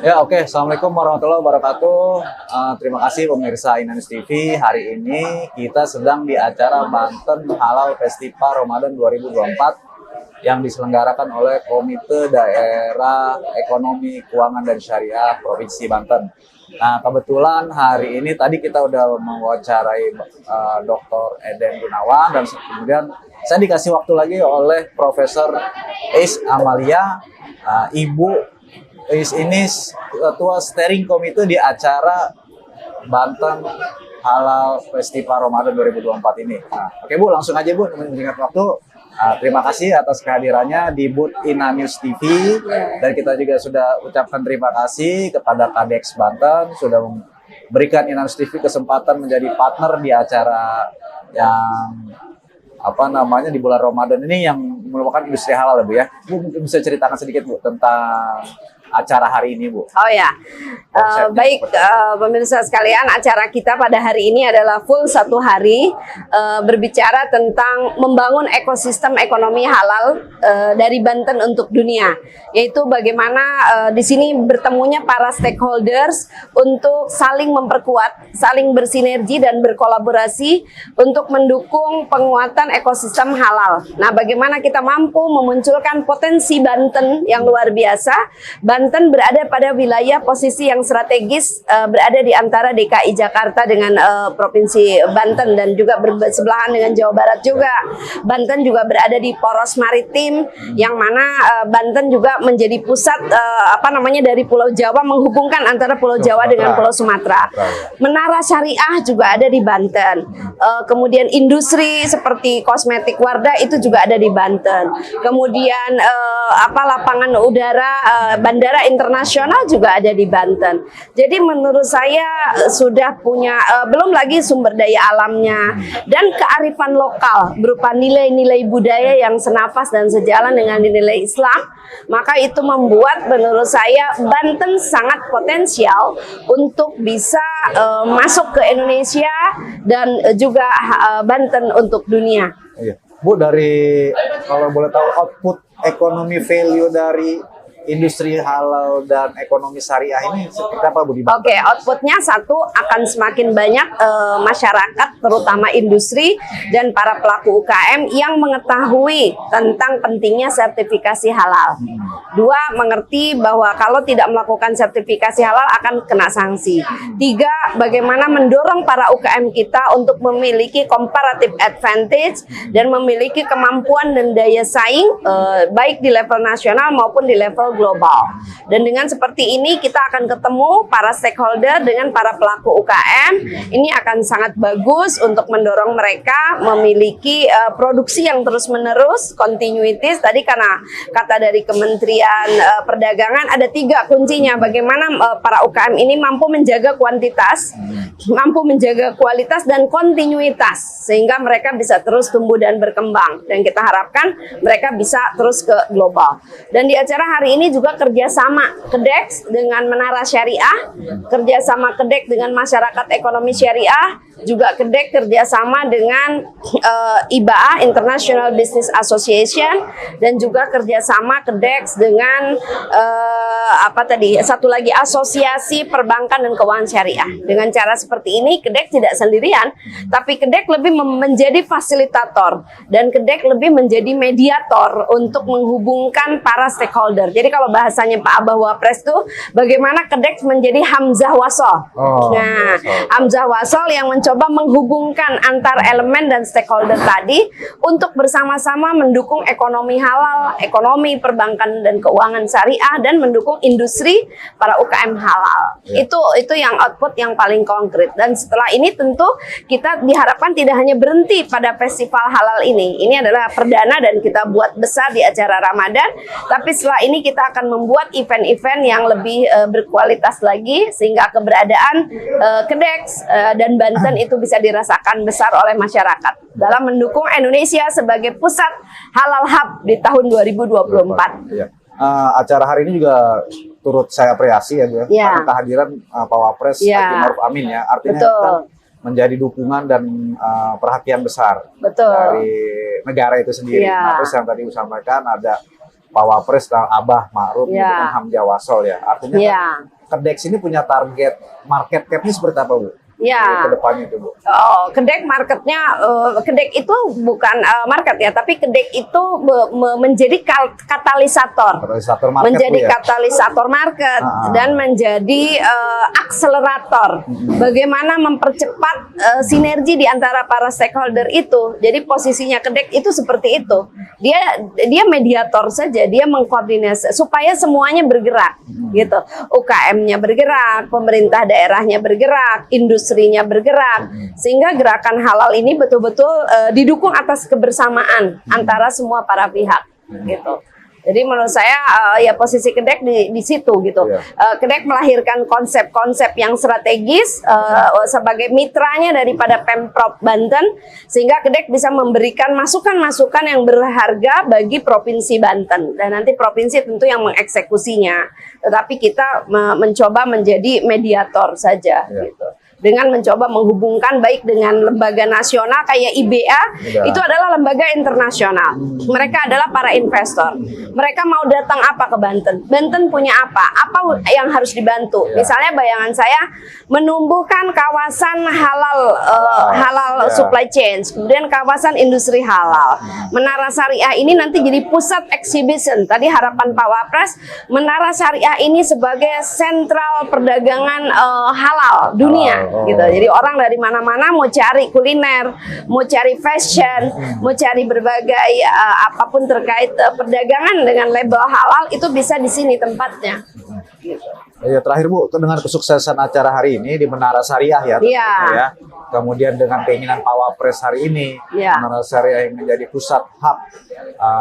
Ya, oke. Assalamualaikum warahmatullahi wabarakatuh. Terima kasih pemirsa Inanews TV. Hari ini kita sedang di acara Banten Halal Festival Ramadan 2024 yang diselenggarakan oleh Komite Daerah Ekonomi Keuangan dan Syariah Provinsi Banten. Nah, kebetulan hari ini tadi kita udah mewawancarai Dr. Eden Gunawan, dan kemudian saya dikasih waktu lagi oleh Profesor Ais Amalia, Ibu ini ketua steering komite di acara Banten Halal Festival Ramadan 2024 ini. Nah, oke Bu, langsung aja Bu, mengingat waktu. Terima kasih atas kehadirannya di booth Inanews TV, dan kita juga sudah ucapkan terima kasih kepada Kadeks Banten sudah memberikan Inanews TV kesempatan menjadi partner di acara yang di bulan Ramadan ini yang merupakan industri halal, Bu ya. Bu mungkin bisa ceritakan sedikit Bu tentang acara hari ini, Bu. Oh ya, baik pemirsa sekalian, acara kita pada hari ini adalah full 1 hari berbicara tentang membangun ekosistem ekonomi halal dari Banten untuk dunia, yaitu bagaimana di sini bertemunya para stakeholders untuk saling memperkuat, saling bersinergi dan berkolaborasi untuk mendukung penguatan ekosistem halal. Nah, bagaimana kita mampu memunculkan potensi Banten yang luar biasa. Banten berada pada wilayah posisi yang strategis, berada di antara DKI Jakarta dengan Provinsi Banten, dan juga bersebelahan dengan Jawa Barat juga. Banten juga berada di poros maritim, yang mana Banten juga menjadi pusat dari Pulau Jawa, menghubungkan antara Pulau Jawa dengan Pulau Sumatera. Menara Syariah juga ada di Banten. Kemudian industri seperti kosmetik Wardah itu juga ada di Banten. Kemudian lapangan udara, bandara internasional juga ada di Banten. Jadi menurut saya sudah punya, belum lagi sumber daya alamnya dan kearifan lokal berupa nilai-nilai budaya yang senafas dan sejalan dengan nilai Islam. Maka itu membuat menurut saya Banten sangat potensial untuk bisa masuk ke Indonesia dan juga Banten untuk dunia. Iya. Bu, dari kalau boleh tahu output ekonomi value dari industri halal dan ekonomi syariah ini seperti apa, Bu? Oke, outputnya satu, akan semakin banyak masyarakat, terutama industri dan para pelaku UKM yang mengetahui tentang pentingnya sertifikasi halal. Dua, mengerti bahwa kalau tidak melakukan sertifikasi halal akan kena sanksi. Tiga, bagaimana mendorong para UKM kita untuk memiliki comparative advantage dan memiliki kemampuan dan daya saing baik di level nasional maupun di level global. Dan dengan seperti ini kita akan ketemu para stakeholder dengan para pelaku UKM. Ini akan sangat bagus untuk mendorong mereka memiliki produksi yang terus-menerus, continuities. Tadi karena kata dari Kementerian Perdagangan ada 3 kuncinya. Bagaimana para UKM ini mampu menjaga kuantitas, mampu menjaga kualitas dan kontinuitas, sehingga mereka bisa terus tumbuh dan berkembang. Dan kita harapkan mereka bisa terus ke global. Dan di acara hari ini juga kerjasama KEDEX dengan Menara Syariah, kerjasama KEDEX dengan Masyarakat Ekonomi Syariah, juga KEDEX kerjasama dengan IBA International Business Association, dan juga kerjasama KEDEX dengan satu lagi Asosiasi Perbankan dan Keuangan Syariah. Dengan cara seperti ini KEDEX tidak sendirian, tapi KEDEX lebih menjadi fasilitator dan KEDEX lebih menjadi mediator untuk menghubungkan para stakeholder. Jadi kalau bahasanya Pak Abah Wapres tuh, bagaimana KEDEX menjadi Hamzah Wasol. Hamzah Wasol yang mencoba menghubungkan antar elemen dan stakeholder tadi untuk bersama-sama mendukung ekonomi halal, ekonomi perbankan dan keuangan syariah, dan mendukung industri para UKM halal. Itu yang output yang paling konkret. Dan setelah ini tentu kita diharapkan tidak hanya berhenti pada festival halal ini. Ini adalah perdana dan kita buat besar di acara Ramadan, tapi setelah ini kita akan membuat event-event yang lebih berkualitas lagi, sehingga keberadaan KEDEX dan Banten itu bisa dirasakan besar oleh masyarakat dalam mendukung Indonesia sebagai pusat halal hub di tahun 2024. Ya. Acara hari ini juga turut saya apresiasi ya, Bu, karena kehadiran Pak Wapres Haji Maruf Amin ya, artinya kan menjadi dukungan dan perhatian besar dari negara itu sendiri. Nah, terus yang tadi disampaikan ada Pak Wapres dan Abah Ma'ruf Ya. dengan Hamzah Wasol ya. Artinya kan Kedex ini punya target market cap-nya seperti apa, Bu? Ya. Ke depannya itu, Bu. Oh, Kedek marketnya, Kedek itu bukan market ya, tapi Kedek itu menjadi katalisator. Katalisator market, Menjadi Bu, ya? katalisator market dan menjadi akselerator. Bagaimana mempercepat sinergi di antara para stakeholder itu. Jadi posisinya Kedek itu seperti itu. Dia mediator saja, dia mengkoordinasi supaya semuanya bergerak, gitu. UKM-nya bergerak, pemerintah daerahnya bergerak, industrinya bergerak, sehingga gerakan halal ini betul-betul didukung atas kebersamaan antara semua para pihak, gitu. Jadi menurut saya ya posisi Kedek di situ gitu. Kedek melahirkan konsep-konsep yang strategis sebagai mitranya daripada Pemprov Banten, sehingga Kedek bisa memberikan masukan-masukan yang berharga bagi Provinsi Banten, dan nanti provinsi tentu yang mengeksekusinya. Tetapi kita mencoba menjadi mediator saja gitu. Dengan mencoba menghubungkan baik dengan lembaga nasional kayak IBA, itu adalah lembaga internasional. Mereka adalah para investor. Mereka mau datang apa ke Banten? Banten punya apa? Apa yang harus dibantu? Misalnya bayangan saya menumbuhkan kawasan halal supply chain, kemudian kawasan industri halal. Menara Syariah ini nanti jadi pusat exhibition. Tadi harapan Pak Wapres, Menara Syariah ini sebagai sentral perdagangan halal dunia. Gitu. Jadi orang dari mana-mana mau cari kuliner, mau cari fashion, mau cari berbagai apapun terkait perdagangan dengan label halal, itu bisa di sini tempatnya. Gitu. Ya, terakhir Bu, dengan kesuksesan acara hari ini di Menara Syariah ya, ya. Kemudian dengan keinginan Pak Wapres hari ini, Menara Syariah yang menjadi pusat hub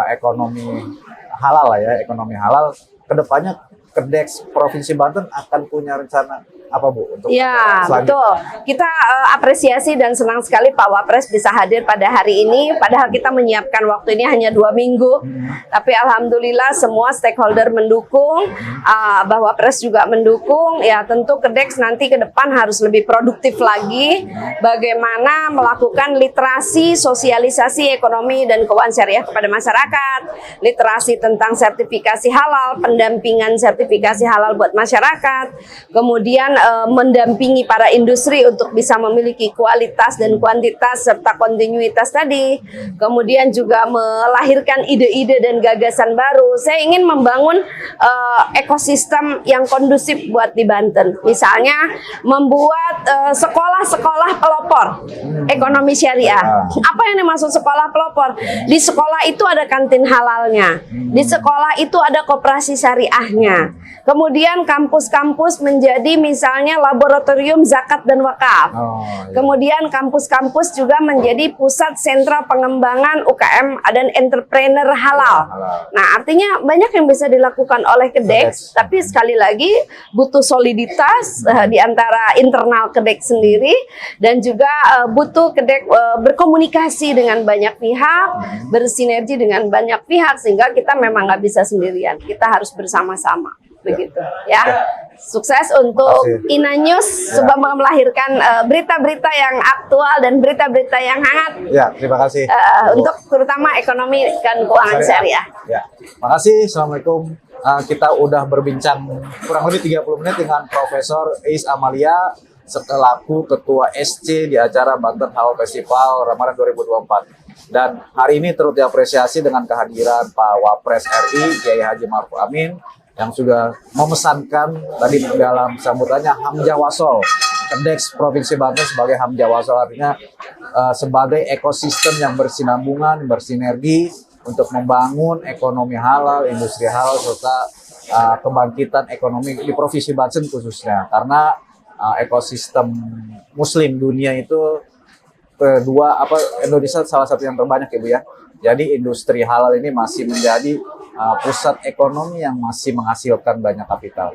ekonomi halal ya, ekonomi halal, kedepannya Kedex Provinsi Banten akan punya rencana apa, Bu? Untuk betul. Kita apresiasi dan senang sekali Pak Wapres bisa hadir pada hari ini. Padahal kita menyiapkan waktu ini hanya 2 minggu. Tapi alhamdulillah semua stakeholder mendukung. Pak Wapres juga mendukung. Ya tentu Kedex nanti ke depan harus lebih produktif lagi. Bagaimana melakukan literasi, sosialisasi ekonomi dan keuangan syariah kepada masyarakat. Literasi tentang sertifikasi halal, pendampingan sertifikasi halal buat masyarakat. Kemudian mendampingi para industri untuk bisa memiliki kualitas dan kuantitas serta kontinuitas tadi. Kemudian juga melahirkan ide-ide dan gagasan baru. Saya ingin membangun ekosistem yang kondusif buat di Banten. Misalnya membuat sekolah-sekolah pelopor ekonomi syariah. Apa yang dimaksud sekolah pelopor? Di sekolah itu ada kantin halalnya. Di sekolah itu ada koperasi syariahnya. Kemudian kampus-kampus menjadi misalnya laboratorium zakat dan wakaf. Kemudian kampus-kampus juga menjadi pusat sentra pengembangan UKM dan entrepreneur halal. Nah, artinya banyak yang bisa dilakukan oleh Kedex, tapi sekali lagi butuh soliditas di antara internal Kedex sendiri, dan juga butuh Kedex berkomunikasi dengan banyak pihak, bersinergi dengan banyak pihak, sehingga kita memang nggak bisa sendirian. Kita harus bersama-sama. Begitu ya. Sukses untuk Ina News melahirkan berita-berita yang aktual dan berita-berita yang hangat. Ya, terima kasih. Untuk terutama ekonomi dan keuangan syariah. Ya, makasih. Assalamualaikum. Kita udah berbincang kurang lebih 30 menit dengan Profesor Eis Amalia selaku Ketua SC di acara Banten Halal Festival Ramadan 2024. Dan hari ini turut diapresiasi dengan kehadiran Pak Wapres RI Kiai Haji Ma'ruf Amin yang sudah memesankan tadi dalam sambutannya Hamzah Wasol, Kedex Provinsi Banten sebagai Hamzah Wasol, artinya sebagai ekosistem yang bersinambungan, bersinergi untuk membangun ekonomi halal, industri halal, serta kebangkitan ekonomi di Provinsi Banten khususnya. Karena ekosistem Muslim dunia itu Indonesia salah satu yang terbanyak ya Bu ya. Jadi industri halal ini masih menjadi pusat ekonomi yang masih menghasilkan banyak kapital.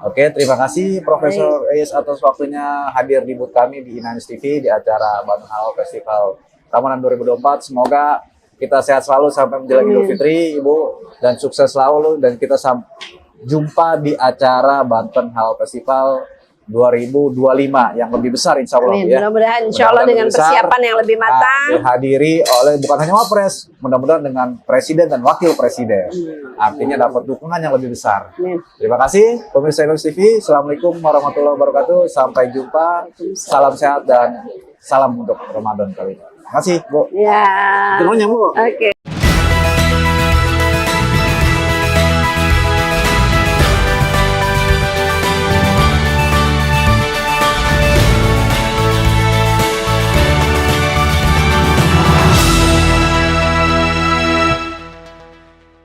Oke, terima kasih Profesor Eis atas waktunya hadir di booth kami di Ina News TV di acara Banten Halal Festival Ramadan 2024. Semoga kita sehat selalu sampai menjelang Idul Fitri, Ibu, dan sukses selalu. Dan kita jumpa di acara Banten Halal Festival 2025 yang lebih besar insya Allah. Amin. Ya. Mudah-mudahan insya Allah dengan Mudah-mudahan lebih besar, persiapan yang lebih matang. dihadiri oleh bukan hanya Wapres, mudah-mudahan dengan Presiden dan Wakil Presiden. Artinya dapat dukungan yang lebih besar. Amin. Terima kasih pemirsa Indonesia TV. Assalamualaikum warahmatullahi wabarakatuh. Sampai jumpa. Salam sehat dan salam untuk Ramadan kali ini. Terima kasih, Bu. Ya. Terima Bu. Oke.